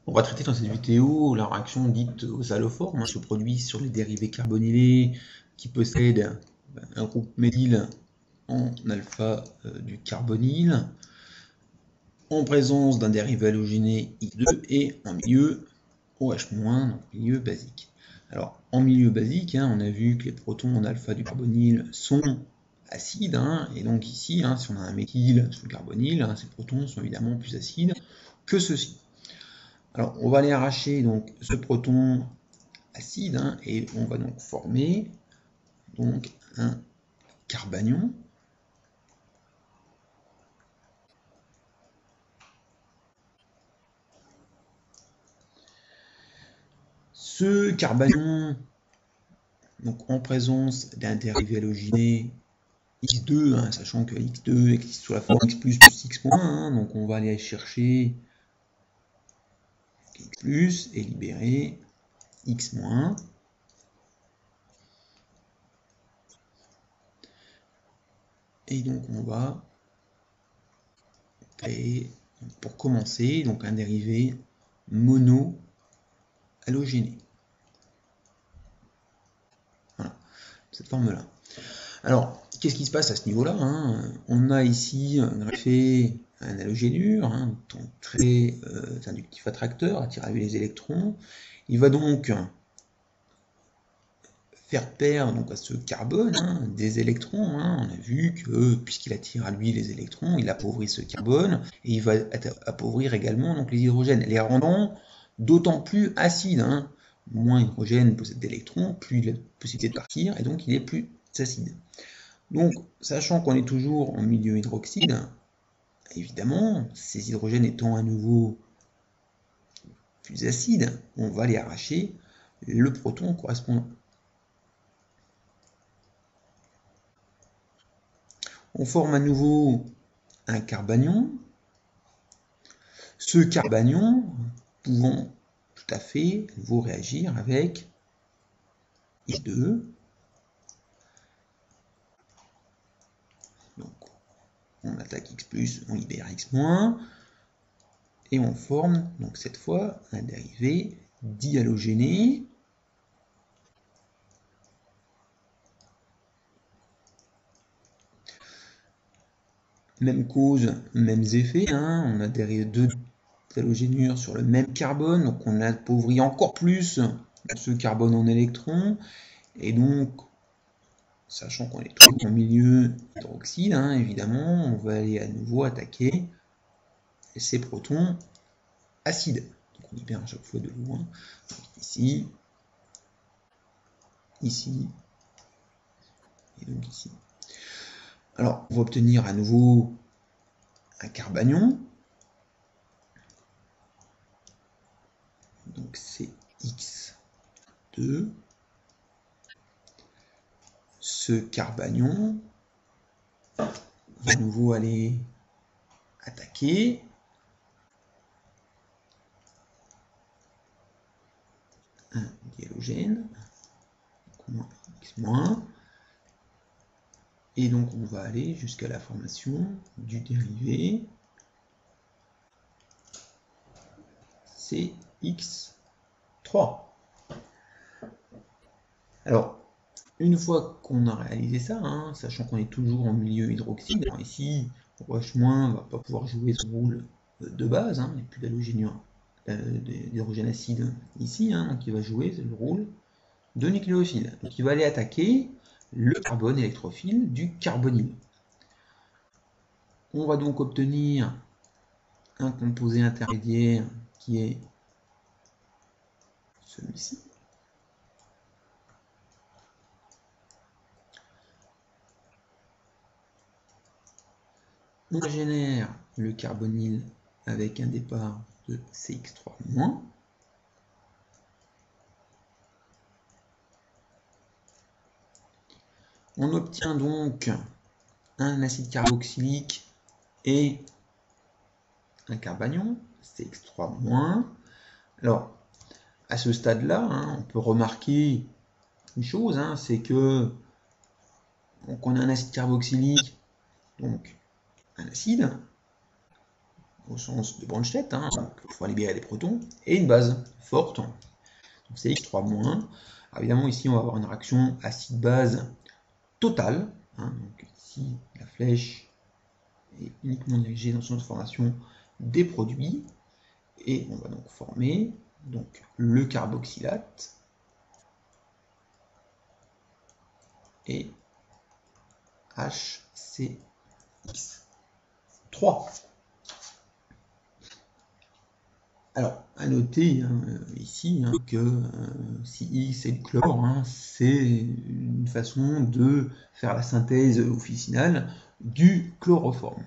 On va traiter dans cette vidéo la réaction dite aux alloformes, se produit sur les dérivés carbonylés qui possèdent un groupe méthyle en alpha du carbonyle en présence d'un dérivé halogéné X2 et en milieu OH-, donc milieu basique. Alors en milieu basique, on a vu que les protons en alpha du carbonyle sont acides, et donc ici, si on a un méthyle sur le carbonyle, ces protons sont évidemment plus acides que ceux-ci. Alors, on va aller arracher donc ce proton acide et on va donc former donc un carbanion. Ce carbanion, donc en présence d'un dérivé halogéné X2, sachant que X2 existe sous la forme X plus X moins, donc on va aller chercher X plus et libérer X moins. Et donc on va créer, pour commencer, donc un dérivé mono-halogéné. Voilà, cette forme-là. Alors, qu'est-ce qui se passe à ce niveau-là? On a ici greffé un halogénure, donc très inductif attracteur, attire à lui les électrons. Il va donc faire perdre donc, à ce carbone des électrons. On a vu que puisqu'il attire à lui les électrons, il appauvrit ce carbone et il va appauvrir également donc, les hydrogènes, les rendant d'autant plus acides. Moins l'hydrogène possède d'électrons, plus il a la possibilité de partir, et donc il est plus acide. Donc, sachant qu'on est toujours en milieu hydroxyde, évidemment, ces hydrogènes étant à nouveau plus acides, on va les arracher le proton correspondant. On forme à nouveau un carbanion. Ce carbanion pouvant tout à fait nouveau réagir avec X2. Donc, on attaque X+, on libère X-, et on forme donc cette fois un dérivé dihalogéné. Même cause, mêmes effets, on a deux halogénures sur le même carbone, donc on appauvrit encore plus ce carbone en électrons, et donc, sachant qu'on est toujours en milieu hydroxyde, évidemment, on va aller à nouveau attaquer ces protons acides. Donc on libère à chaque fois de l'eau, ici, ici, et donc ici. Alors, on va obtenir à nouveau un carbanion. Donc c'est X2. Ce carbanion va à nouveau aller attaquer un dihalogène, X-, et donc on va aller jusqu'à la formation du dérivé CX3. Alors, une fois qu'on a réalisé ça, sachant qu'on est toujours en milieu hydroxyde, alors ici, OH- ne va pas pouvoir jouer ce rôle de base, il n'y a plus d'halogénure d'hydrogène acide ici, donc il va jouer le rôle de nucléophile. Donc il va aller attaquer le carbone électrophile du carbonyle. On va donc obtenir un composé intermédiaire qui est celui-ci. On génère le carbonyle avec un départ de CX3-. On obtient donc un acide carboxylique et un carbanion, CX3-. Alors, à ce stade-là, on peut remarquer une chose, c'est que donc on a un acide carboxylique, donc un acide, au sens de Bronsted, hein, donc il faut libérer des protons, et une base forte, donc c'est X3-. Alors évidemment, ici, on va avoir une réaction acide-base totale, hein, donc ici, la flèche est uniquement dirigée dans son formation des produits, et on va donc former donc, le carboxylate et HCX3. Alors, à noter ici que si X est du chlore, c'est une façon de faire la synthèse officinale du chloroforme.